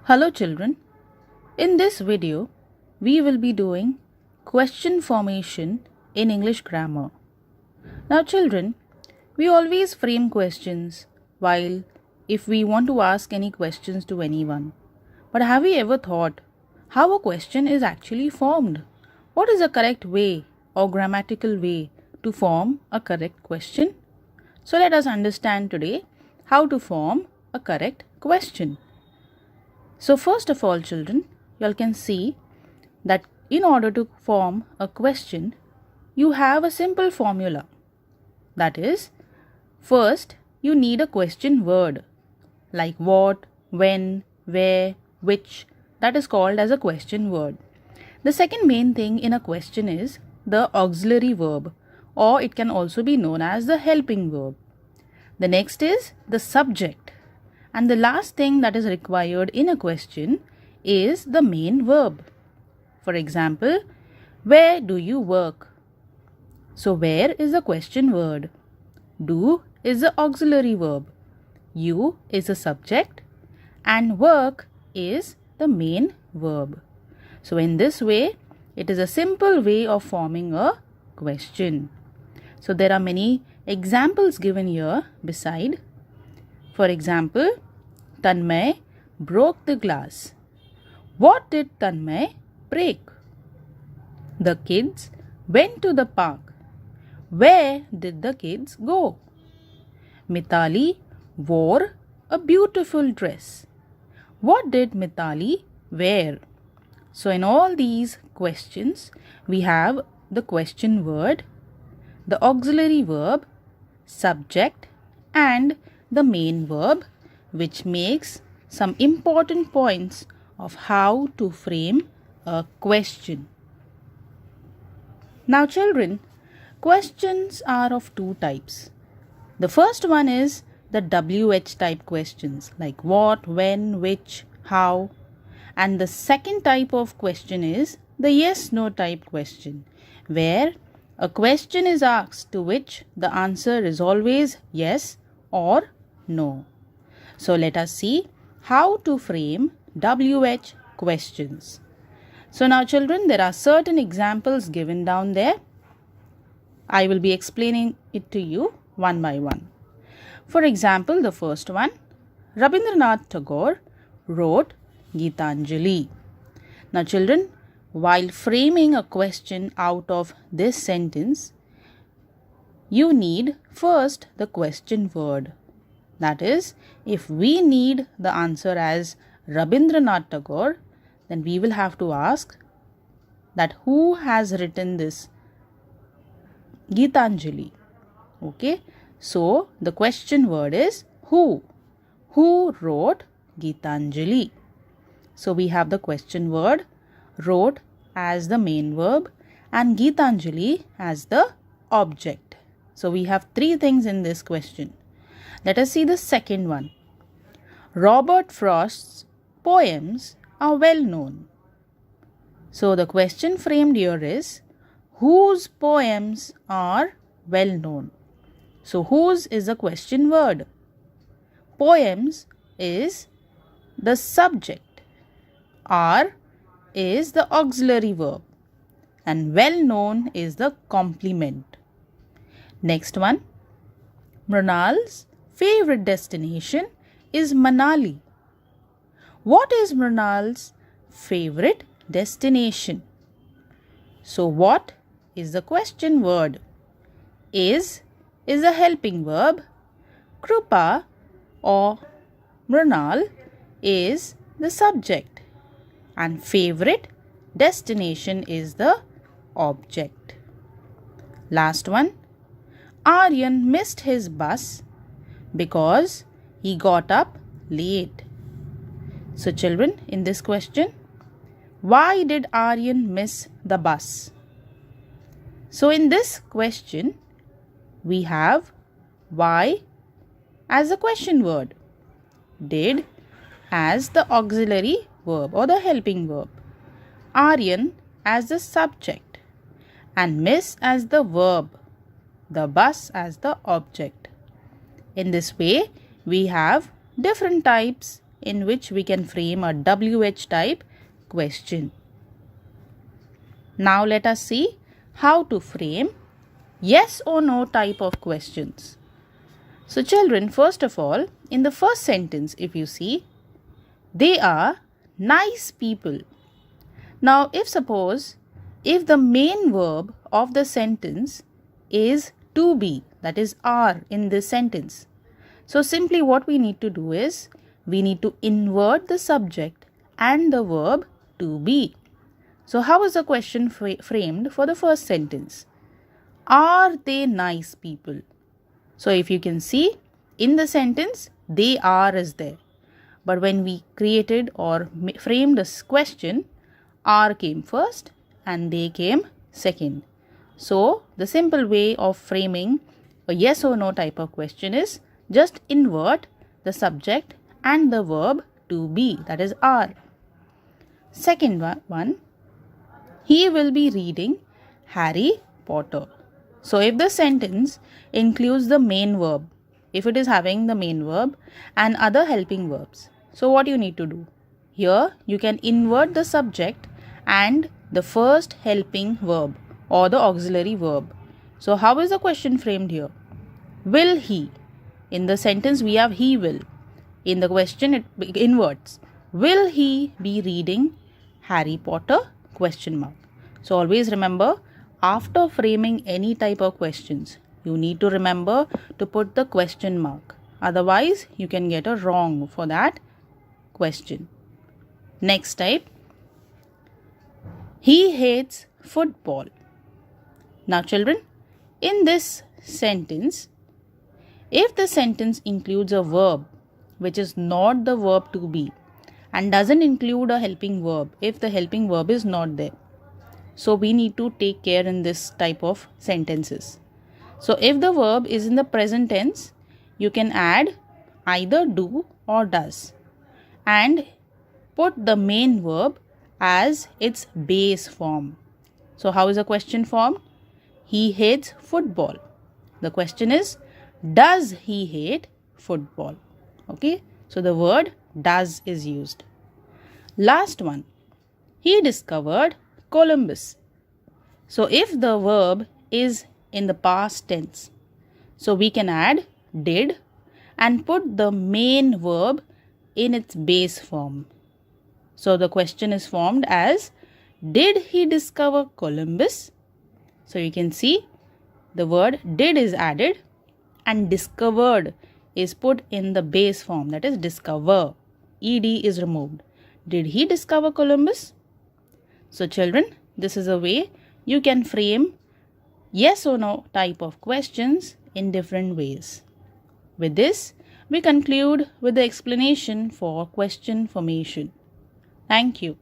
Hello children, in this video we will be doing question formation in English grammar. Now children, we always frame questions while if we want to ask any questions to anyone. But have we ever thought how a question is actually formed? What is a correct way or grammatical way to form a correct question? So let us understand today how to form a correct question. So first of all children, you all can see that in order to form a question, you have a simple formula. That is, first you need a question word like what, when, where, which, that is called as a question word. The second main thing in a question is the auxiliary verb, or it can also be known as the helping verb. The next is the subject. And the last thing that is required in a question is the main verb. For example, where do you work? So where is the question word? Do is the auxiliary verb. You is the subject and work is the main verb. So in this way, it is a simple way of forming a question. So there are many examples given here beside. For example, Tanmay broke the glass. What did Tanmay break? The kids went to the park. Where did the kids go? Mitali wore a beautiful dress. What did Mitali wear? So in all these questions, we have the question word, the auxiliary verb, subject and the main verb, which makes some important points of how to frame a question. Now children, questions are of two types. The first one is the WH type questions like what, when, which, how. And the second type of question is the yes-no type question, where a question is asked to which the answer is always yes or no. So let us see how to frame WH questions. So now children, there are certain examples given down there. I will be explaining it to you one by one. For example, the first one, Rabindranath Tagore wrote Gitanjali. Now children, while framing a question out of this sentence, you need first the question word. That is, if we need the answer as Rabindranath Tagore, then we will have to ask that who has written this Gitanjali. Okay, so the question word is who. Who wrote Gitanjali? So we have the question word wrote as the main verb and Gitanjali as the object. So we have three things in this question. Let us see the second one. Robert Frost's poems are well known. So the question framed here is whose poems are well known. So whose is the question word. Poems is the subject. Are is the auxiliary verb. And well known is the complement. Next one. Mrinal's favorite destination is Manali. What is Mrinal's favorite destination? So what is the question word? Is a helping verb. Krupa or Mrinal is the subject. And favorite destination is the object. Last one. Aryan missed his bus because he got up late. So children, in this question, why did Aryan miss the bus? So in this question, we have why as a question word, did as the auxiliary verb or the helping verb, Aryan as the subject and miss as the verb, the bus as the object. In this way, we have different types in which we can frame a WH type question. Now let us see how to frame yes or no type of questions. So children, first of all, in the first sentence, if you see, they are nice people. Now if the main verb of the sentence is to be, that is are in this sentence. So simply what we need to do is, we need to invert the subject and the verb to be. So how is the question framed for the first sentence? Are they nice people? So if you can see, in the sentence, they are is there. But when we created or framed this question, are came first and they came second. So the simple way of framing a yes or no type of question is just invert the subject and the verb to be, that is are. Second one, he will be reading Harry Potter. So if the sentence includes the main verb, if it is having the main verb and other helping verbs, so what you need to do? Here you can invert the subject and the first helping verb or the auxiliary verb. So how is the question framed here? Will he? In the sentence we have he will. In the question it inverts. Will he be reading Harry Potter? Question mark. So always remember, after framing any type of questions, you need to remember to put the question mark. Otherwise, you can get a wrong for that question. Next type. He hates football. Now children, in this sentence, if the sentence includes a verb which is not the verb to be and doesn't include a helping verb, if the helping verb is not there, so we need to take care in this type of sentences. So if the verb is in the present tense, you can add either do or does and put the main verb as its base form. So how is the question formed? He hates football. The question is, does he hate football? Okay, so the word does is used. Last one, he discovered Columbus. So if the verb is in the past tense, so we can add did and put the main verb in its base form. So the question is formed as, did he discover Columbus? So you can see the word did is added and discovered is put in the base form, that is discover. Ed is removed. Did he discover Columbus? So children, this is a way you can frame yes or no type of questions in different ways. With this, we conclude with the explanation for question formation. Thank you.